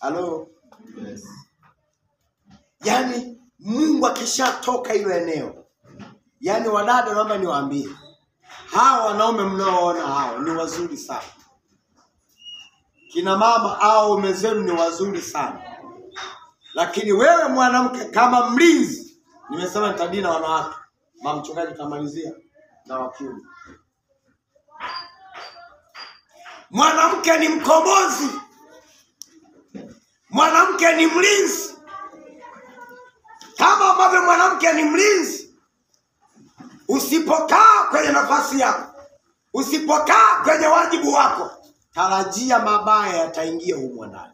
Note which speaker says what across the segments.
Speaker 1: Halo? Yes. Yaani Mungu akishatoka hilo eneo. Yaani wadada naomba niwaambie. Hawa wanaume mnaoona hao ni wazuri sana. Kina mama au umezenu ni wazuri sana. Lakini wewe mwanamke kama mlinzi, nimesema nitadili na wanawake. Mama mchungaji tamalizia na wakiume. Mwanamke ni mkombozi. Mwanamke ni mlinzi. Kama ambavyo mwanamke ni mlinzi, usipokaa kwenye nafasi yako, usipokaa kwenye wajibu wako, tarajia mabaya yataingia humo ndani.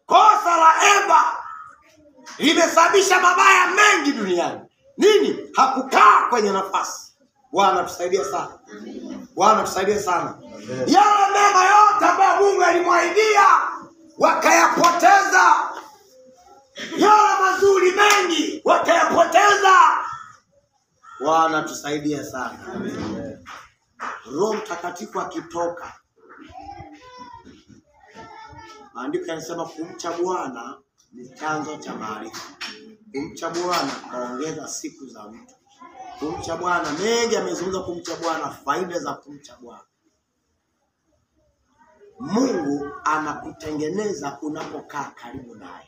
Speaker 1: Kosa la Eva limesababisha mabaya mengi duniani. Nini? Hakukaa kwenye nafasi. Bwana tusaidie sana. Bwana tusaidie sana. Yale mema yote ambayo Mungu alimwahidia wakayapoteza. Yale mazuri mengi wakayapoteza. Bwana tusaidie sana. Roho Mtakatifu akitoka, maandiko yanasema kumcha Bwana ni chanzo cha maarifa. Kumcha Bwana huongeza siku za mtu. Kumcha Bwana, mengi amezungumza kumcha Bwana, faida za kumcha Bwana. Mungu anakutengeneza unapokaa karibu naye.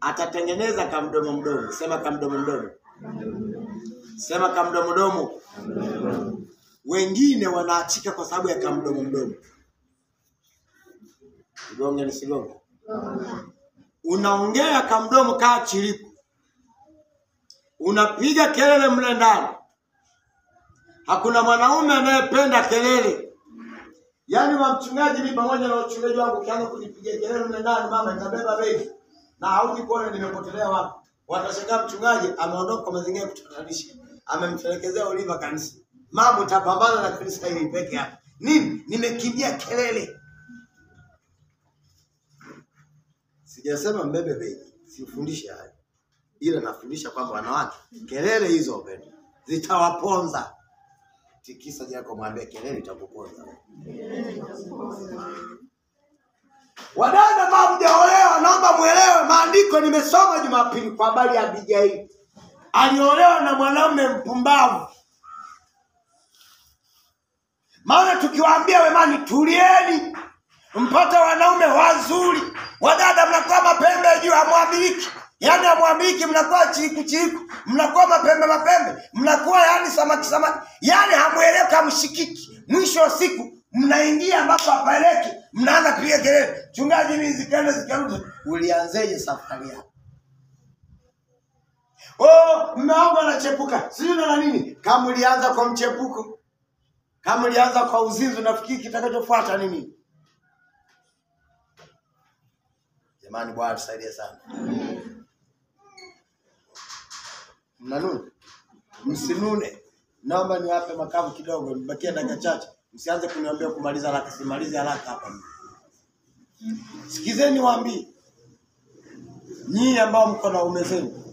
Speaker 1: Atatengeneza kamdomo mdomo. Sema kamdomo mdomo. Sema kamdomo mdomo. Wengine wanaachika kwa sababu ya kamdomo mdomo. Sigonge ni sigonge. Unaongea kamdomo kaa chiriku. Unapiga kelele mle ndani. Hakuna mwanaume anayependa kelele. Yaani mchungaji ni pamoja na uchungaji wangu kianza kunipigia kelele mle ndani, mama nitabeba begi. Na hauji kuona nimepotelea wapi. Watashangaa mchungaji ameondoka kwa mazingira ya kutatanisha. Amemtelekezea Oliva kanisa. Mambo tapambana na kanisa hili peke yake. Nini? Nimekimbia kelele. Sijasema mbebe begi. Sifundishe haya. Ila nafundisha kwamba wanawake kelele hizo wapenda zitawaponza. Tikisa yako mwambie kelele itakuponza. Wadada ambao mjaolewa naomba muelewe maandiko nimesoma Jumapili kwa habari ya Abigail. Aliolewa na mwanamume mpumbavu. Maana tukiwaambia wemani tulieni mpate wanaume wazuri, wadada mnakuwa mapembe juu hamwamiliki. Yaani hamwamiliki, mnakuwa chiku, mnakuwa mapembe, mnakuwa yani samaki. Yaani hamueleka mshikiki. Mwisho wa siku mnaingia ambapo hapeleki, mnaanza kupiga kelele. Chungaji mimi zikarudi. Ulianzeje safari yako? Oh, mmeomba anachepuka. Sio na nini? Kama ulianza kwa mchepuko, kama ulianza kwa uzinzi, nafikiri kitakachofuata nini? Jamani, Bwana tusaidie sana. Mnanuna? Msinune. Naomba niwape makavu kidogo, nibakie dakika chache. Msianze kuniambia kumaliza haraka, simalize haraka hapa. Sikizeni niwaambie. Nyinyi ambao mko na ume zenu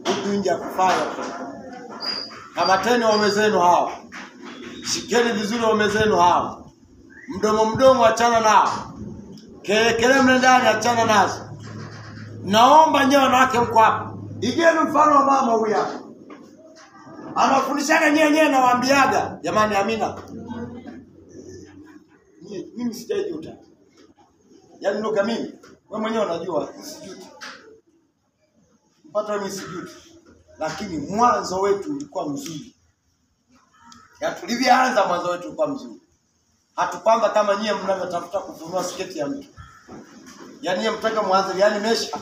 Speaker 1: huku nje kufanya. Kamateni waume zenu hao. Shikeni vizuri waume zenu hao. Mdomo achana nao. Kelele mle ndani achana nazo. Naomba nyewe wanawake mko hapa. Igeni mfano wa mama huyu hapa. Anafundishaga nyewe nawaambiaga. Jamani amina. Mimi sijajuta. Yaani ndio kama mimi. Wewe mwenyewe unajua sijuti. Mpaka mimi sijuti. Lakini mwanzo wetu ulikuwa mzuri. Ya tulivyoanza mwanzo wetu ulikuwa mzuri. Hatupanga kama nyie mnavyotafuta kufunua sketi ya mtu. Yaani nyie mtaka mwanzo yani mesha.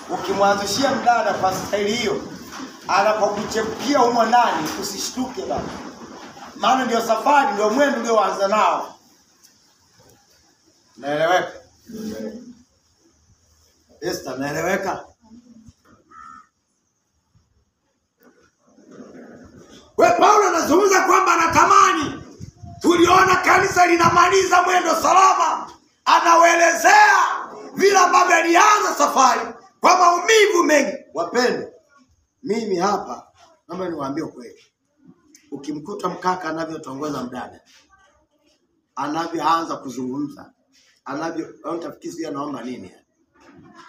Speaker 1: Ukimwanzishia mdada kwa staili hiyo, anapokuchepukia humo ndani usishtuke baba. Maana ndio safari, ndio mwendo ndio waanza nao. Naeleweka? Esther, naeleweka? Paulo anazungumza kwamba anatamani tuliona kanisa linamaliza mwendo salama. Anawaelezea vile ambavyo alianza safari kwa maumivu mengi. Wapende, mimi hapa naomba niwaambie kweli. Ukimkuta mkaka anavyotongoza mdada, anavyoanza kuzungumza, anavyo utafikiri anaomba nini?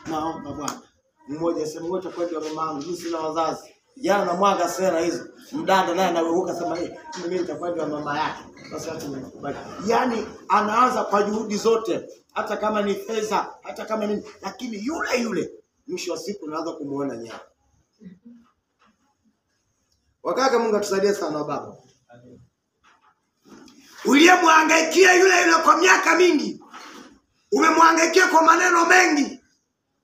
Speaker 1: Naomba Bwana. Mmoja sema wote kwa ndio mama, mimi sina wazazi. Jana na mwaga sera hizo. Mdada naye anaweuka sema mimi nitakuwa ndio mama yake. Sasa watu mkubali. Yaani anaanza kwa juhudi zote, hata kama ni pesa, hata kama ni, lakini yule mwisho wa siku unaanza kumuona nyama. Wakaka Mungu atusaidie sana baba. Uliyemhangaikia yule kwa miaka mingi. Umemhangaikia kwa maneno mengi.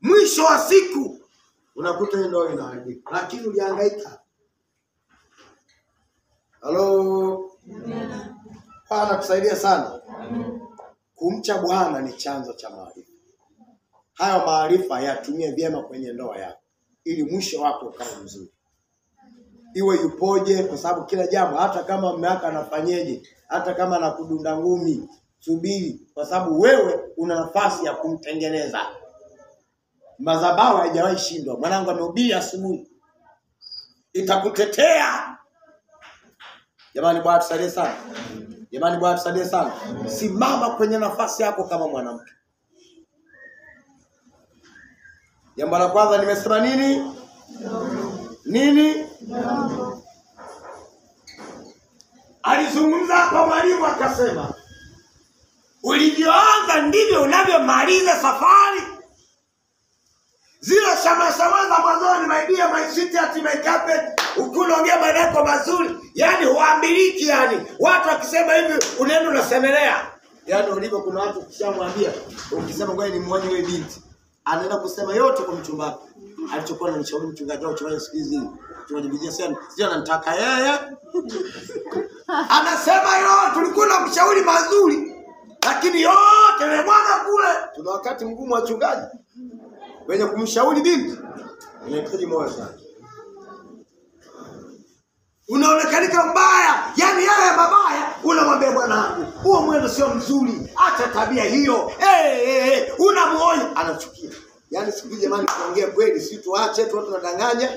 Speaker 1: Mwisho wa siku unakuta ndio inaharibika. Lakini ulihangaika. Halo. Bwana tusaidia sana. Kumcha Bwana ni chanzo cha maarifa. Hayo maarifa yatumie vyema kwenye ndoa yako ili mwisho wako ukawe mzuri. Iwe yupoje, kwa sababu kila jambo, hata kama mume wako anafanyeje, hata kama anakudunda ngumi, subiri, kwa sababu wewe una nafasi ya kumtengeneza. Madhabahu haijawahi shindwa. Mwanangu amehubiri asubuhi. Itakutetea. Jamani Bwana tusaidie sana. Jamani Bwana tusaidie sana. Simama kwenye nafasi yako kama mwanamke. Jambo la kwanza nimesema nini? Nini? Alizungumza kwa mwalimu akasema, ulivyoanza ndivyo unavyomaliza safari. Zile shama za mwanzoni, my dear, my sweetheart, my carpet, ukunaongea maneno mazuri, yani huambiliki yani. Watu wakisema hivi unaenda unasemelea. Yani ulivyo kuna watu kishamwambia, ukisema ngoja ni mmoja wewe binti, anaenda kusema yote kwa mchumba wake. Alichokuwa ananishauri mchungaji wao chumani siku hizi. Tunajibijia sana, sio anataka yeye. Anasema yote tulikuwa na mshauri mazuri, lakini yote ni bwana kule. Tuna wakati mgumu wa wachungaji. Wenye kumshauri binti inahitaji moyo sana. Unaonekana mbaya, yani yeye mabaya, unamwambia bwana wangu, huo mwendo sio mzuri, acha tabia hiyo. Unamuonya, anachukia. Yani siku jamani tuongee kweli, si tuache tu watu wanadanganya.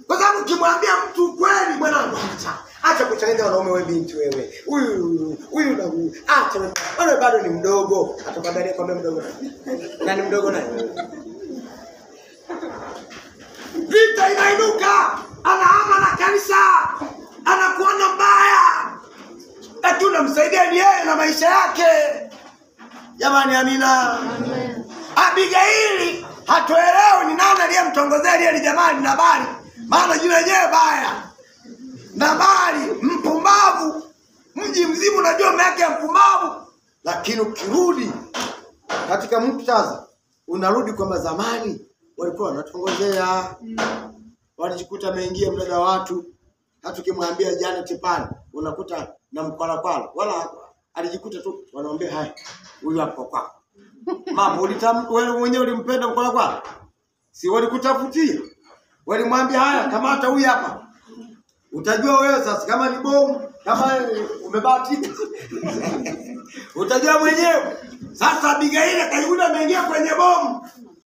Speaker 1: Kwa sababu ukimwambia mtu kweli bwana wangu, acha kuchanganya wanaume wewe binti wewe. Huyu na huyu. Acha wewe bado ni mdogo. Atabadalia kwambia mdogo. Nani mdogo naye? Vita inainuka. Anahama na kanisa. Anakuona mbaya. Lakini unamsaidia ni yeye na maisha yake. Jamani amina. Amen. Abigaili hatuelewi ni nani aliyemtongozea ile jamani Nabali. Maana jina lenyewe baya. Nabali mpumbavu. Mji mzima unajua mume wake mpumbavu. Lakini ukirudi katika muktadha, unarudi kwa zamani walikuwa wanatongozea. Walijikuta ameingia mdada watu. Hata ukimwambia Janet pale unakuta na mkwala. Wala alijikuta tu wanaambia haya huyu hapo kwako. Mama wewe mwenyewe ulimpenda mkwala. Si walikutafutia. Walimwambia haya kamata huyu hapa. Utajua wewe sasa kama ni bomu, kama umebahatika. Utajua mwenyewe. Sasa Abigaili akajikuta ameingia kwenye bomu.